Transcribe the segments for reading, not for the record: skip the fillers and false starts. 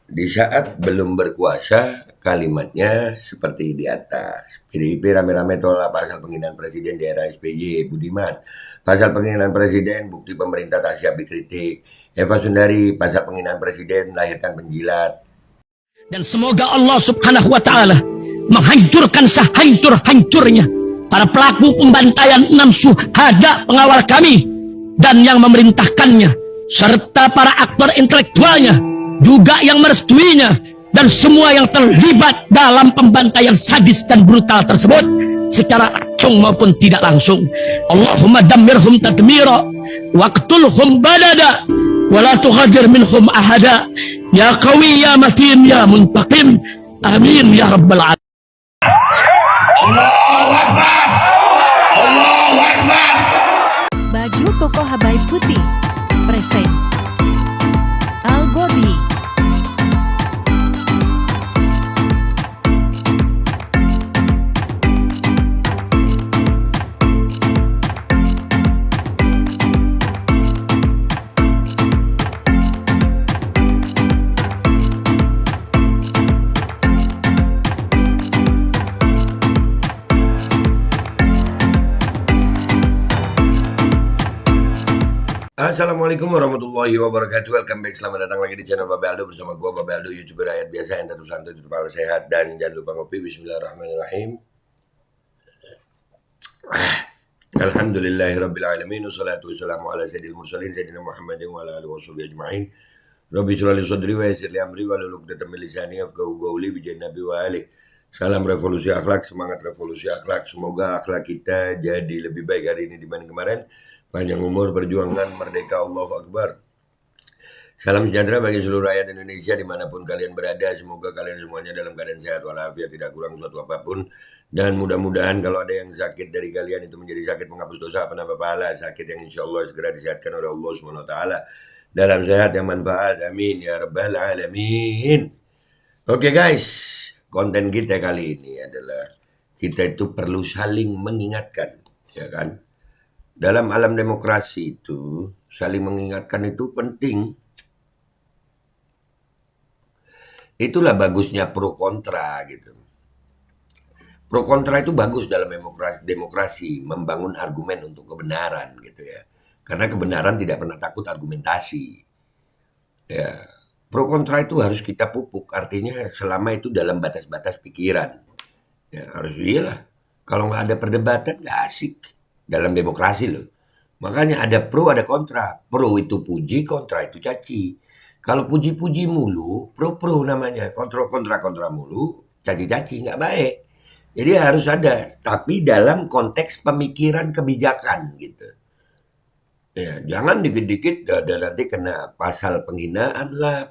Di saat belum berkuasa, kalimatnya seperti di atas. PDIP rame-rame tolak pasal penghinaan presiden di era SBY, Budiman. Pasal penghinaan presiden, bukti pemerintah tak siap dikritik. Eva Sundari, pasal penghinaan presiden, lahirkan penjilat. Dan semoga Allah subhanahu wa ta'ala menghancurkan sehancur-hancurnya para pelaku pembantaian 6 syuhada pengawal kami dan yang memerintahkannya, serta para aktor intelektualnya juga yang merestuinya, dan semua yang terlibat dalam pembantaian sadis dan brutal tersebut secara langsung maupun tidak langsung. Allahumma dammirhum tadmira waqtulhum badada wala tughadir minhum ahada ya qawi ya matin ya muntaqim amin ya rabbal alamin. Allahu Akbar. Allahu Akbar. Baju koko Habaib Putih present Al Godi. Assalamualaikum warahmatullahi wabarakatuh. Welcome back. Selamat datang lagi di channel Babe Aldo bersama gue Babe Aldo, YouTuber rakyat biasa yang tetap santai, tetap sehat, dan jangan lupa ngopi. Bismillahirrahmanirrahim. Alhamdulillahirabbil alamin. Wassalatu wassalamu ala sayyidil mursalin sayyidina Muhammadin wa ala alihi washabihi ajma'in. Rabbi shrah li sadri wa yassir li amri wahlul 'uqdatam min lisani yafqahu qawli bi nabi wa ali. Salam revolusi akhlak, semangat revolusi akhlak. Semoga akhlak kita jadi lebih baik hari ini dibanding kemarin. Panjang umur, perjuangan, merdeka, Allahu Akbar. Salam sejahtera bagi seluruh rakyat Indonesia dimanapun kalian berada. Semoga kalian semuanya dalam keadaan sehat walafiat, tidak kurang suatu apapun. Dan mudah-mudahan kalau ada yang sakit dari kalian itu menjadi sakit penghapus dosa, penambah pahala, sakit yang insya Allah segera disehatkan oleh Allah SWT. Dalam sehat yang manfaat, amin ya rabbal alamin. Oke guys, konten kita kali ini adalah kita itu perlu saling mengingatkan, ya kan? Dalam alam demokrasi itu saling mengingatkan itu penting. Itulah bagusnya pro kontra gitu. Pro kontra itu bagus dalam demokrasi, membangun argumen untuk kebenaran gitu ya. Karena kebenaran tidak pernah takut argumentasi. Ya, pro kontra itu harus kita pupuk, artinya selama itu dalam batas-batas pikiran. Ya, harus iyalah. Kalau nggak ada perdebatan nggak asik dalam demokrasi loh. Makanya ada pro ada kontra. Pro itu puji, kontra itu caci. Kalau puji-puji mulu, pro-pro namanya. Kontra mulu, caci-caci, nggak baik. Jadi harus ada, tapi dalam konteks pemikiran kebijakan gitu. Ya, jangan dikit-dikit ada nanti kena pasal penghinaan lah.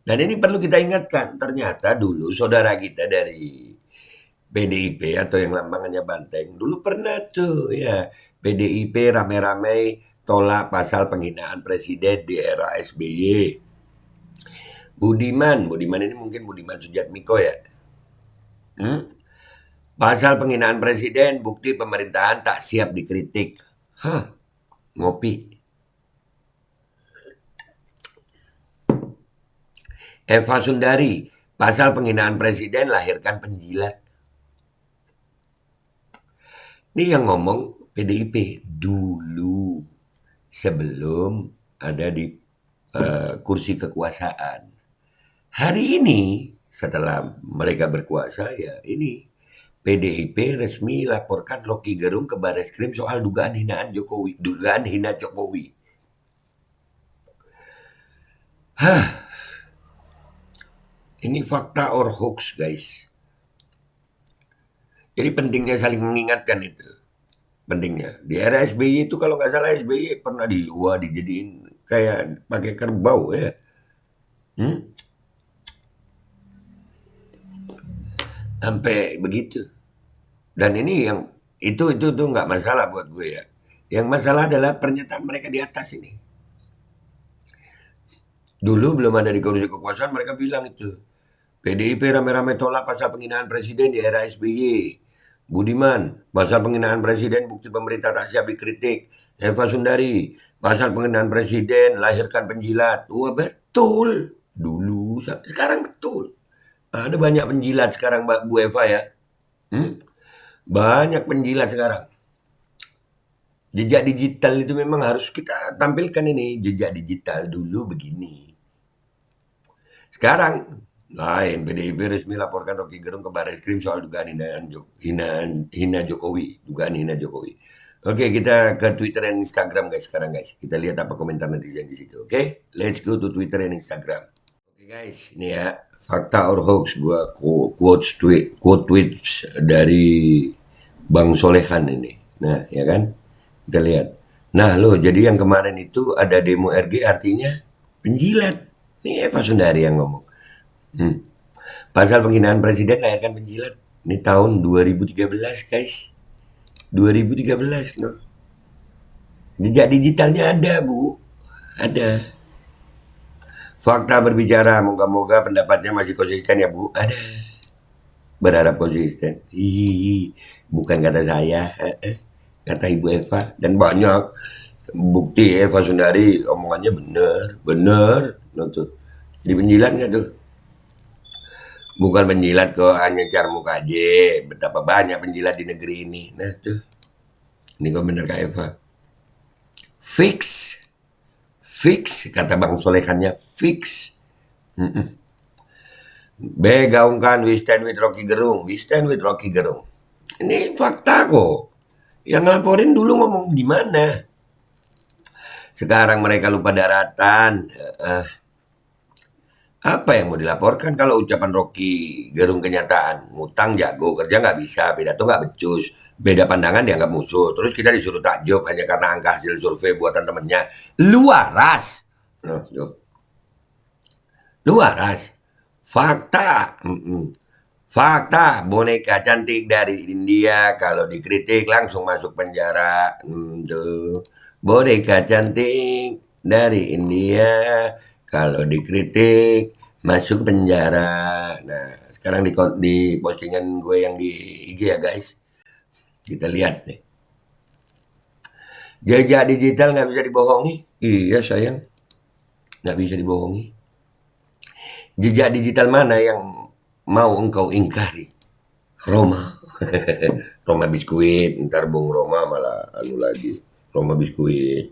Dan ini perlu kita ingatkan, ternyata dulu saudara kita dari PDIP atau yang lambangannya Banteng dulu pernah tuh ya, PDIP rame-rame tolak pasal penghinaan presiden di era SBY. Budiman ini mungkin Budiman Sujatmiko ya. Pasal penghinaan presiden, bukti pemerintahan tak siap dikritik. Ngopi. Eva Sundari, pasal penghinaan presiden lahirkan penjilat. Ini yang ngomong PDIP dulu sebelum ada di kursi kekuasaan. Hari ini setelah mereka berkuasa ya ini PDIP resmi laporkan Rocky Gerung ke Barreskrim soal dugaan hina Jokowi. Ini fakta or hoax guys. Jadi pentingnya saling mengingatkan itu. Pentingnya. Di era SBY itu kalau nggak salah SBY pernah di luar dijadiin kayak pakai kerbau ya. Sampai begitu. Dan ini yang itu nggak masalah buat gue ya. Yang masalah adalah pernyataan mereka di atas ini. Dulu belum ada di kursi kekuasaan mereka bilang itu. PDIP rame-rame tolak pasal penghinaan presiden di era SBY. Budiman, pasal penghinaan presiden bukti pemerintah tak siap dikritik. Eva Sundari, pasal penghinaan presiden, lahirkan penjilat. Wah betul. Dulu, sekarang betul. Ada banyak penjilat sekarang Bu Eva ya. Banyak penjilat sekarang. Jejak digital itu memang harus kita tampilkan ini. Jejak digital dulu begini. Sekarang lain, PDIP resmi laporkan Rocky Gerung ke Barreskrim soal dugaan hina Jokowi. Dugaan hina Jokowi. Oke, kita ke Twitter dan Instagram guys sekarang guys. Kita lihat apa komentar netizen di situ. Oke, let's go to Twitter dan Instagram. Oke guys, ini ya fakta or hoax. Gua quote tweets dari Bang Solehan ini. Nah, ya kan? Kita lihat. Nah, loh, jadi yang kemarin itu ada demo RG artinya penjilat. Ini Eva Sundari yang ngomong. Pasal penghinaan presiden lahirkan penjilat. Ini tahun 2013 guys. 2013 no. Jejak digitalnya ada Bu. Ada. Fakta berbicara, moga-moga pendapatnya masih konsisten ya Bu. Ada. Berharap konsisten. Bukan kata saya. Kata Ibu Eva. Dan banyak bukti Eva Sundari omongannya benar. No, tuh. Jadi penjilat nggak tuh? Bukan penjilat kok, hanya carmuk aja. Betapa banyak penjilat di negeri ini. Nah tuh, ini komentar Kak Eva. Fix, kata Bang Solehannya, fix. Gaungkan, we stand with Rocky Gerung. Ini fakta kok. Yang ngelaporin dulu ngomong di mana. Sekarang mereka lupa daratan. Apa yang mau dilaporkan kalau ucapan Rocky Gerung kenyataan? Ngutang jago, kerja nggak bisa, pidato nggak becus, beda pandangan dianggap musuh. Terus kita disuruh takjub hanya karena angka hasil survei buatan temennya. Lu waras. Lu waras. Fakta. Fakta, boneka cantik dari India kalau dikritik langsung masuk penjara. Boneka cantik dari India kalau dikritik masuk penjara. Nah, sekarang di postingan gue yang di IG ya guys. Kita lihat nih. Jejak digital nggak bisa dibohongi. Iya sayang, nggak bisa dibohongi. Jejak digital mana yang mau engkau ingkari? Roma. Roma biskuit. Ntar Bung Roma malah anu lagi. Roma biskuit.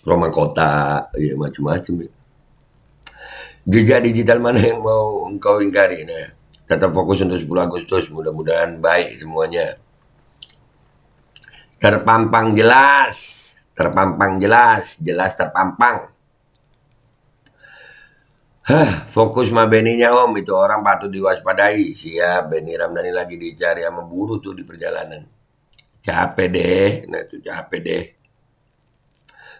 Roma kota, ya macam-macam. Jejak digital mana yang mau engkau ingkari? Nah, tetap fokus untuk 10 Agustus. Mudah-mudahan baik semuanya. Terpampang jelas terpampang. Fokus sama Beninya Om, itu orang patut diwaspadai. Siap, Beni Ramdhani lagi dicari sama buruh tuh di perjalanan. Capek deh, nah itu capek deh.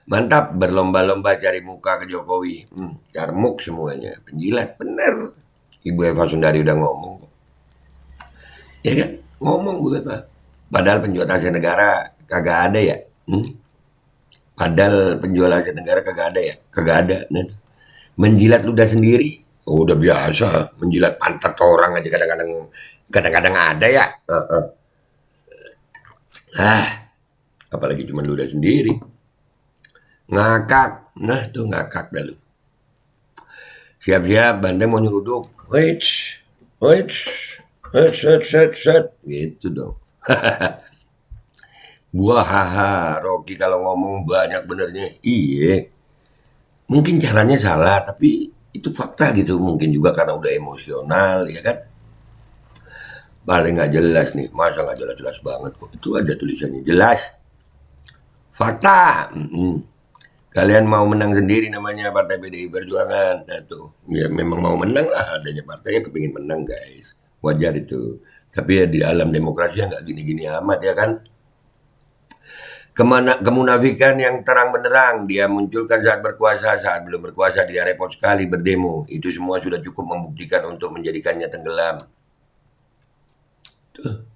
Mantap, berlomba-lomba cari muka ke Jokowi. Carmuk semuanya, penjilat, bener. Ibu Eva Sundari udah ngomong. Ya kan, ngomong Bu Eva. Padahal penjual aset negara kagak ada ya. Padahal penjual aset negara kagak ada ya. Kagak ada. Nah, menjilat ludah sendiri. Oh, udah biasa. Menjilat pantat orang aja kadang-kadang ada ya. Apalagi cuma ludah sendiri. Ngakak. Nah tuh ngakak dah lu. Siap-siap Banteng mau nyeruduk. Wait. Gitu dong. Gua Rocky kalau ngomong banyak benernya. Iya. Mungkin caranya salah, tapi itu fakta gitu. Mungkin juga karena udah emosional, ya kan? Paling nggak jelas nih. Masa nggak jelas-jelas banget kok. Itu ada tulisannya. Jelas. Fakta. Kalian mau menang sendiri namanya Partai PDI Perjuangan. Nah tuh, ya memang mau menang lah, adanya partai yang kepingin menang guys. Wajar itu. Tapi ya di alam demokrasi nggak gini-gini amat ya kan. Kemunafikan yang terang benderang dia munculkan saat berkuasa, saat belum berkuasa dia repot sekali berdemo. Itu semua sudah cukup membuktikan untuk menjadikannya tenggelam. Tuh.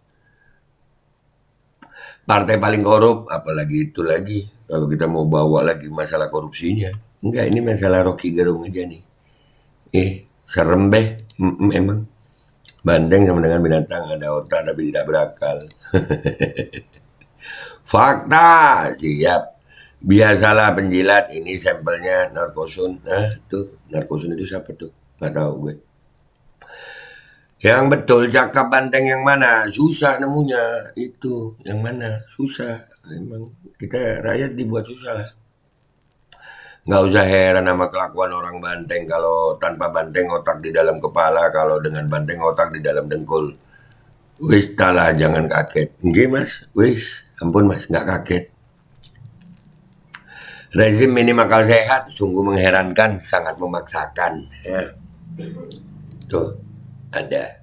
Partai paling korup, apalagi itu lagi. Kalau kita mau bawa lagi masalah korupsinya. Enggak, ini masalah Rocky Gerung aja nih. Serem beh, emang. Banteng sama dengan binatang ada otak tapi tidak berakal. Fakta, siap. Biasalah penjilat, ini sampelnya narkosun. Nah, tuh, narkosun itu siapa tuh? Nggak tahu gue. Yang betul cakap banteng yang mana? Susah nemunya. Itu, yang mana? Susah. Emang kita rakyat dibuat susah lah. Nggak usah heran sama kelakuan orang banteng. Kalau tanpa banteng otak di dalam kepala, kalau dengan banteng otak di dalam dengkul. Wis lah, jangan kaget. Nggih mas, wis. Ampun mas, nggak kaget. Rezim minim akal sehat sungguh mengherankan, sangat memaksakan. Ya. Tuh, ada.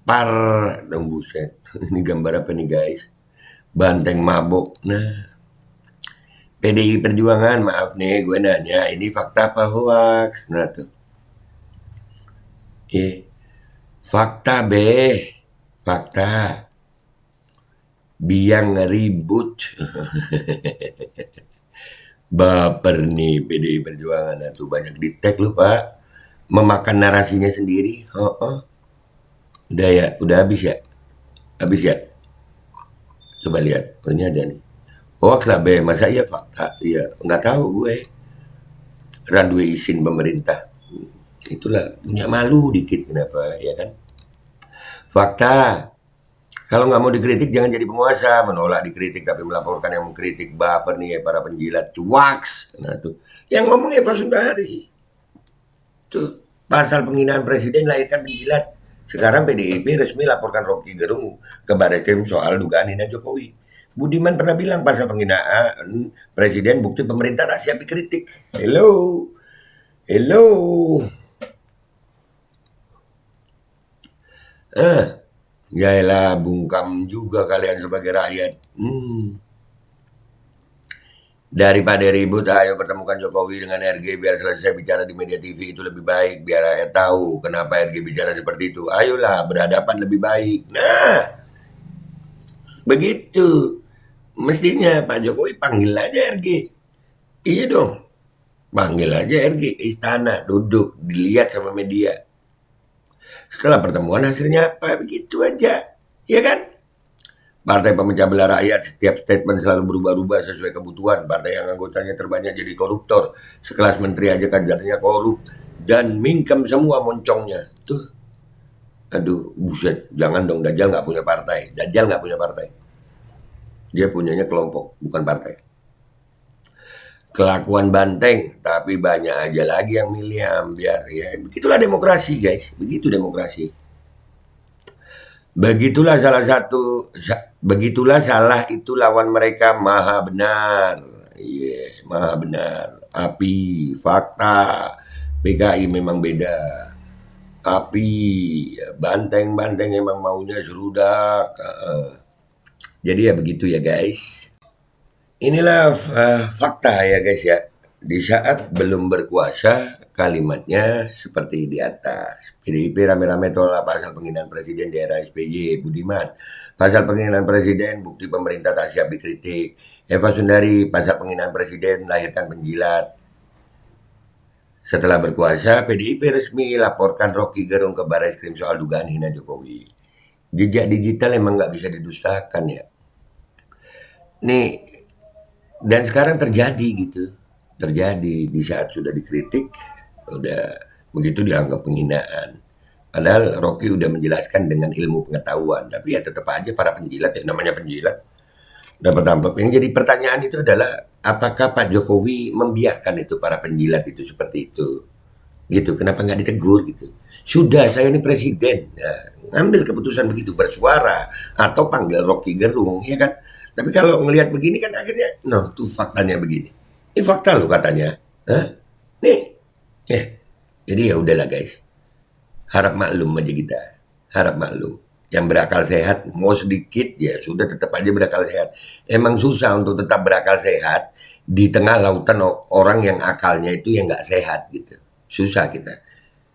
Par, buset. Ini gambar apa nih guys? Banteng mabuk. Nah, PDI Perjuangan, maaf nih, gue nanya, ini fakta apa hoax? Nah tuh. Fakta fakta. Biang ribut. Baper nih PDI Perjuangan. Nah, tuh banyak di tag lu pak. Memakan narasinya sendiri. Udah ya, udah habis ya? Habis ya? Coba lihat, oh, ini ada nih. Hoax lah be, masa iya fakta? Iya, nggak tahu gue. Randuwe izin pemerintah. Itulah, punya malu dikit kenapa, ya kan? Fakta. Kalau nggak mau dikritik jangan jadi penguasa, menolak dikritik tapi melaporkan yang mengkritik, baper nih ya para penjilat, cuaks. Nah tuh, yang ngomong Eva Sundari. Tuh, pasal penghinaan presiden lahirkan penjilat. Sekarang PDIP resmi laporkan Rocky Gerung ke Barreskrim soal dugaan hina Jokowi. Budiman pernah bilang pasal penghinaan presiden bukti pemerintah tak siap dikritik. Hello. Yaelah, bungkam juga kalian sebagai rakyat. Daripada ribut, ayo pertemukan Jokowi dengan RG biar selesai bicara di media TV itu lebih baik. Biar rakyat tahu kenapa RG bicara seperti itu. Ayolah, berhadapan lebih baik. Nah, begitu. Mestinya Pak Jokowi panggil aja RG. Iya dong. Panggil aja RG ke istana, duduk, dilihat sama media. Setelah pertemuan hasilnya apa? Begitu aja. Ya kan? Partai pemecah belah rakyat, setiap statement selalu berubah-ubah sesuai kebutuhan. Partai yang anggotanya terbanyak jadi koruptor. Sekelas menteri aja kadernya korup. Dan mingkem semua moncongnya. Tuh. Aduh, buset. Jangan dong, Dajjal nggak punya partai. Dajjal nggak punya partai. Dia punyanya kelompok, bukan partai. Kelakuan banteng, tapi banyak aja lagi yang milih ambiar. Ya, begitulah demokrasi guys, begitu demokrasi. Begitulah salah itu lawan mereka maha benar. Iya, maha benar. Api, fakta, PKI memang beda. Api, banteng-banteng emang maunya serudak. Jadi ya begitu ya guys. Inilah fakta ya guys ya. Di saat belum berkuasa, kalimatnya seperti di atas. PDIP rame-rame tolak pasal penghinaan presiden di era SBY, Budiman. Pasal penghinaan presiden, bukti pemerintah tak siap dikritik. Eva Sundari, pasal penghinaan presiden, lahirkan penjilat. Setelah berkuasa, PDIP resmi laporkan Rocky Gerung ke Barreskrim soal dugaan hina Jokowi. Jejak digital emang nggak bisa didustakan ya. Nih, dan sekarang terjadi gitu. Terjadi di saat sudah dikritik, udah begitu dianggap penghinaan. Padahal Rocky udah menjelaskan dengan ilmu pengetahuan. Tapi ya tetap aja para penjilat, ya namanya penjilat, dapat amplop. Yang jadi pertanyaan itu adalah, apakah Pak Jokowi membiarkan itu para penjilat itu seperti itu? Gitu, kenapa nggak ditegur gitu? Sudah, saya ini presiden. Nah, ngambil keputusan begitu, bersuara. Atau panggil Rocky Gerung, ya kan? Tapi kalau ngelihat begini kan akhirnya, no, tuh faktanya begini. Ini fakta loh katanya. Hah? Nih. Ya. Jadi ya udahlah guys. Harap maklum aja kita. Harap maklum. Yang berakal sehat, mau sedikit ya sudah tetap aja berakal sehat. Emang susah untuk tetap berakal sehat di tengah lautan orang yang akalnya itu yang nggak sehat gitu. Susah kita.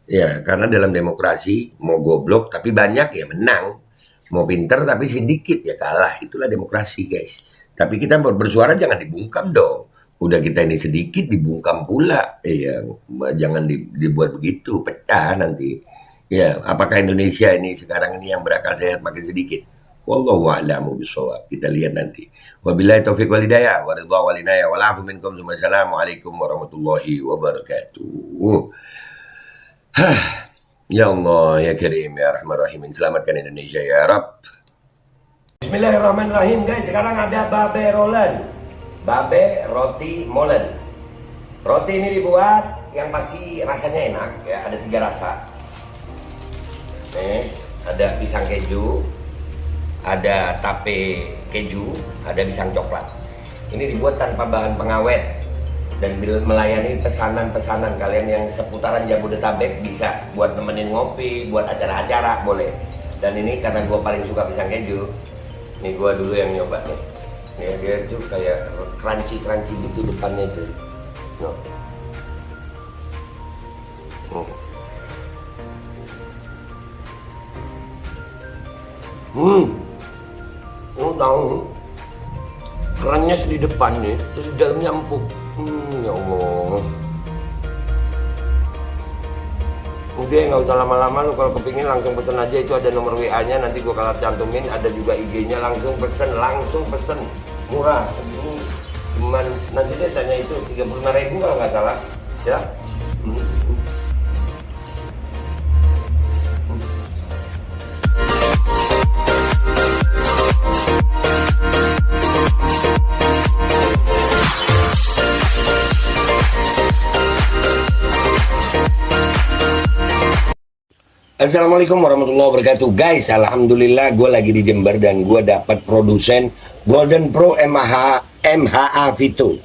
Ya, karena dalam demokrasi mau goblok tapi banyak ya menang. Mau pinter tapi sedikit ya kalah. Itulah demokrasi guys. Tapi kita bersuara jangan dibungkam dong. Udah kita ini sedikit dibungkam pula. Iya, jangan dibuat begitu, pecah nanti. Ya, apakah Indonesia ini sekarang ini yang berakal sehat makin sedikit? Wallahu a'lamu bishawab. Kita lihat nanti. Wabillahi taufiq wal hidayah wa ridha wal inayah wal afu minkum. Wassalamualaikum warahmatullahi wabarakatuh. Ya Allah, ya Karim, ya Rahman Rahim. Selamatkan Indonesia ya Rabb. Bismillahirrahmanirrahim guys. Sekarang ada babe rolen. Babe roti molen. Roti ini dibuat yang pasti rasanya enak ya, ada 3 rasa. Nih, ada pisang keju, ada tape keju, ada pisang coklat. Ini dibuat tanpa bahan pengawet dan melayani pesanan-pesanan kalian yang seputaran Jabodetabek, bisa buat nemenin ngopi, buat acara-acara boleh. Dan ini karena gue paling suka pisang keju, nih gue dulu yang nyoba nih. Nih dia tuh kayak crunchy gitu depannya itu. No. Oh tahu, kerannya di depannya, terus di dalamnya empuk. Ya Allah. Udah nggak usah lama-lama, lu kalau kepingin langsung pesen aja, itu ada nomor WA-nya, nanti gua kalau cantumin, ada juga IG-nya, langsung pesen, murah. Segini cuman nanti dia tanya itu 35.000 kalau nggak salah, ya. Assalamualaikum warahmatullahi wabarakatuh guys. Alhamdulillah gue lagi di Jember dan gue dapat produsen Golden Pro MHA Vito.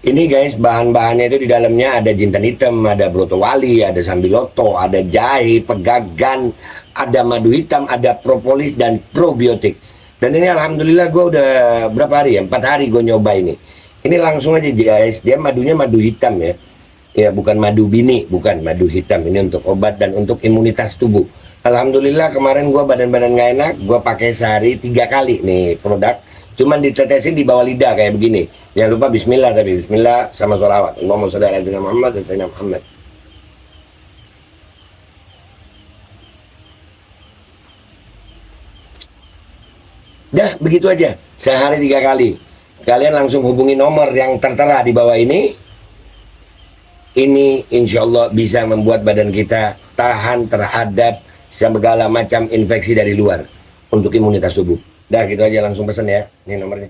Ini guys, bahan-bahannya itu di dalamnya ada jintan hitam, ada broto wali, ada sambiloto, ada jahe, pegagan, ada madu hitam, ada propolis dan probiotik. Dan ini alhamdulillah gue udah berapa hari ya, 4 hari gue nyoba ini. Ini langsung aja guys, dia madunya madu hitam ya. Ya bukan madu bini, bukan madu hitam. Ini untuk obat dan untuk imunitas tubuh. Alhamdulillah kemarin gua badan-badan nggak enak, gua pakai sehari 3 kali nih produk. Cuman ditetesin di bawah lidah kayak begini. Jangan lupa bismillah, tapi bismillah sama sholawat. Allahumma sholli ala sayyidina Muhammad dan sayyidina Muhammad. Dah begitu aja, sehari 3 kali. Kalian langsung hubungi nomor yang tertera di bawah ini. Ini insya Allah bisa membuat badan kita tahan terhadap segala macam infeksi dari luar untuk imunitas tubuh. Dah gitu aja, langsung pesan ya, ini nomornya.